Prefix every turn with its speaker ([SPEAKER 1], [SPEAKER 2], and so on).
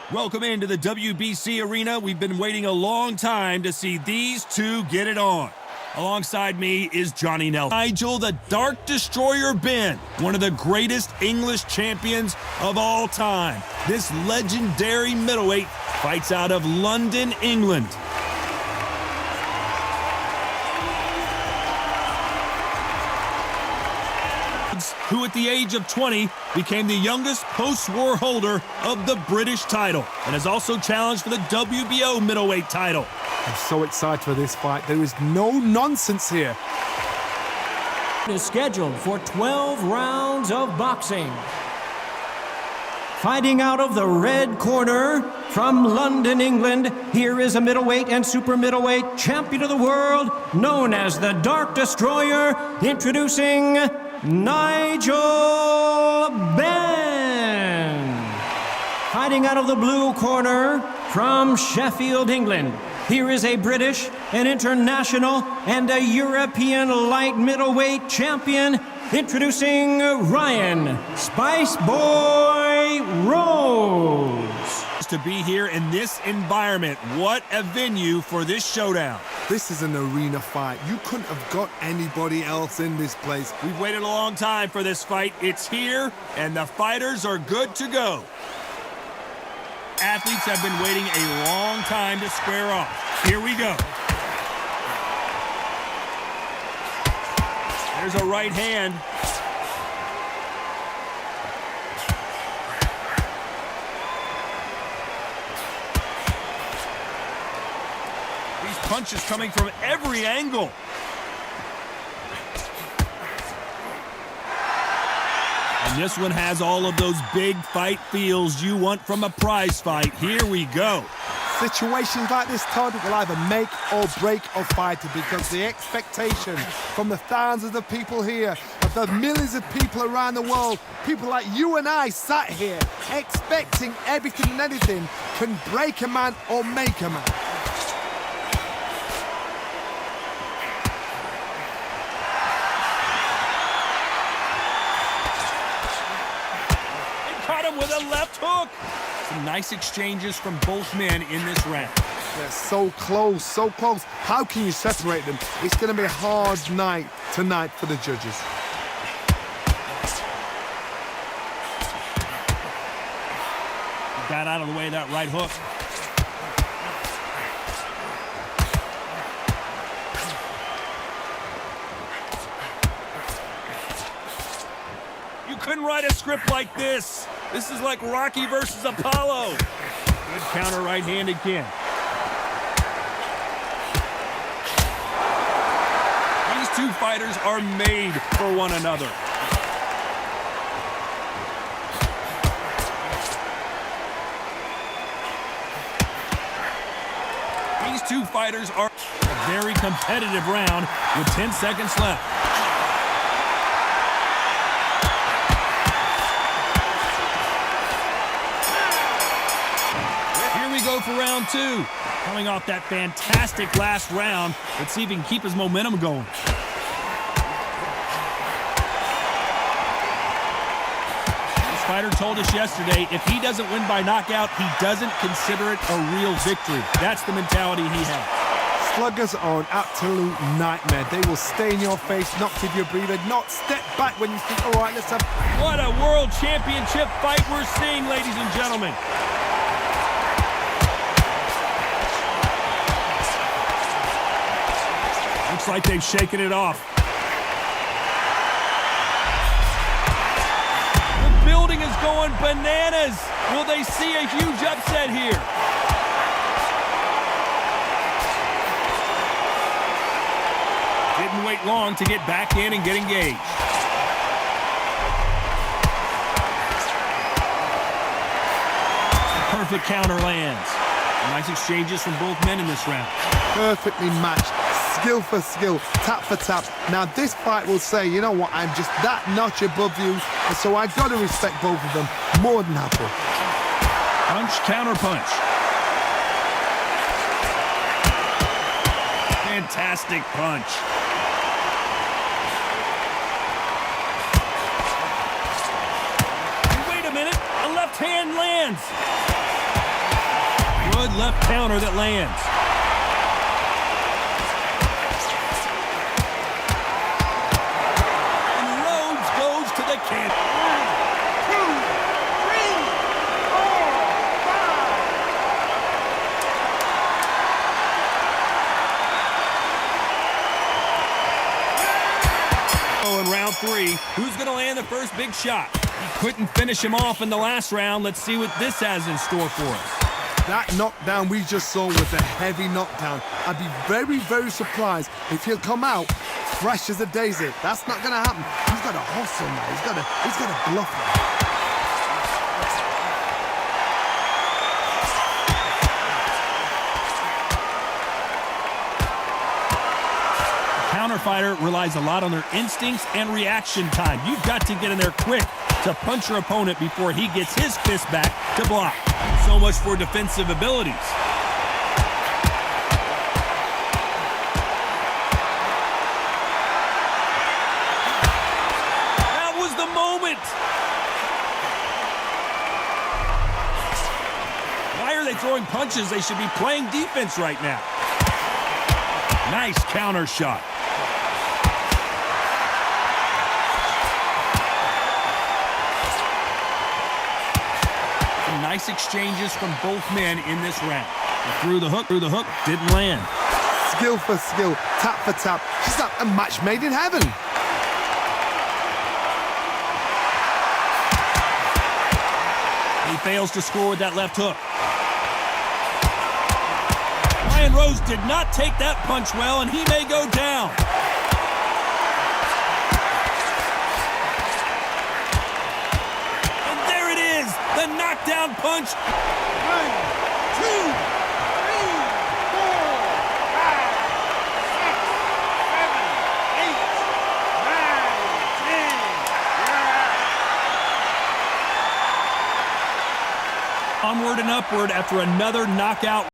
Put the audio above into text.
[SPEAKER 1] Welcome into the WBC arena. We've been waiting a long time to see these two get it on. Alongside me is Johnny Nelson. Nigel the Dark Destroyer Benn, one of the greatest English champions of all time. This legendary middleweight fights out of London, England. Who at the age of 20 became the youngest post-war holder of the British title and has also challenged for the WBO middleweight title.
[SPEAKER 2] I'm so excited for this fight. There is no nonsense here.
[SPEAKER 3] It is scheduled for 12 rounds of boxing. Fighting out of the red corner from London, England, here is a middleweight and super middleweight champion of the world, known as the Dark Destroyer, introducing Nigel Benn. Fighting out of the blue corner from Sheffield, England, here is a British, an international, and a European light middleweight champion, introducing Ryan Spice Boy Rhodes.
[SPEAKER 1] To be here in this environment, what a venue for this showdown.
[SPEAKER 2] This is an arena fight. You couldn't have got anybody else in this place.
[SPEAKER 1] We've waited a long time for this fight. It's here, and the fighters are good to go. Athletes have been waiting a long time to square off. Here we go. There's a right hand. These punches coming from every angle. And this one has all of those big fight feels you want from a prize fight. Here we go.
[SPEAKER 2] Situations like this, Todd, will either make or break a fighter because the expectation from the thousands of people here, of the millions of people around the world, people like you and I sat here expecting everything and anything, can break a man or make a man.
[SPEAKER 1] Caught him with a left hook. Some nice exchanges from both men in this round.
[SPEAKER 2] They're so close, so close. How can you separate them? It's going to be a hard night tonight for the judges.
[SPEAKER 1] Got out of the way of that right hook. You couldn't write a script like this. This is like Rocky versus Apollo. Good counter right hand again. These two fighters are made for one another. These two fighters are a very competitive round with 10 seconds left. Go for round two. Coming off that fantastic last round. Let's see if he can keep his momentum going. This fighter told us yesterday, if he doesn't win by knockout, he doesn't consider it a real victory. That's the mentality he has.
[SPEAKER 2] Sluggers are an absolute nightmare. They will stay in your face, not give you a breather, not step back when you think, all right, let's have...
[SPEAKER 1] What a world championship fight we're seeing, ladies and gentlemen. Looks like they've shaken it off. The building is going bananas. Will they see a huge upset here? Didn't wait long to get back in and get engaged. Perfect counter lands. Nice exchanges from both men in this round.
[SPEAKER 2] Perfectly matched. Skill for skill, tap for tap. Now this fight will say, you know what, I'm just that notch above you, and so I've got to respect both of them more than happy.
[SPEAKER 1] Punch, counter punch. Fantastic punch. Wait a minute, a left hand lands. Good left counter that lands. And Rhodes goes to the can.
[SPEAKER 2] 1, 2, 3, 4, 5.
[SPEAKER 1] Oh, in round 3, who's going to land the first big shot? He couldn't finish him off in the last round. Let's see what this has in store for us.
[SPEAKER 2] That knockdown we just saw was a heavy knockdown. I'd be very, very surprised if he'll come out fresh as a daisy. That's not going to happen. He's got to hustle now. He's got to bluff now.
[SPEAKER 1] Counter fighter relies a lot on their instincts and reaction time. You've got to get in there quick to punch your opponent before he gets his fist back to block. So much for defensive abilities. That was the moment. Why are they throwing punches? They should be playing defense right now. Nice counter shot. Nice exchanges from both men in this round. Through the hook, didn't land.
[SPEAKER 2] Skill for skill, tap for tap. Just like a match made in heaven.
[SPEAKER 1] He fails to score with that left hook. Rhodes did not take that punch well, and he may go down. The knockdown punch. 1, 2, 3, 4, 5, 6, 7, 8, 9, 10, 11. Onward and upward after another knockout.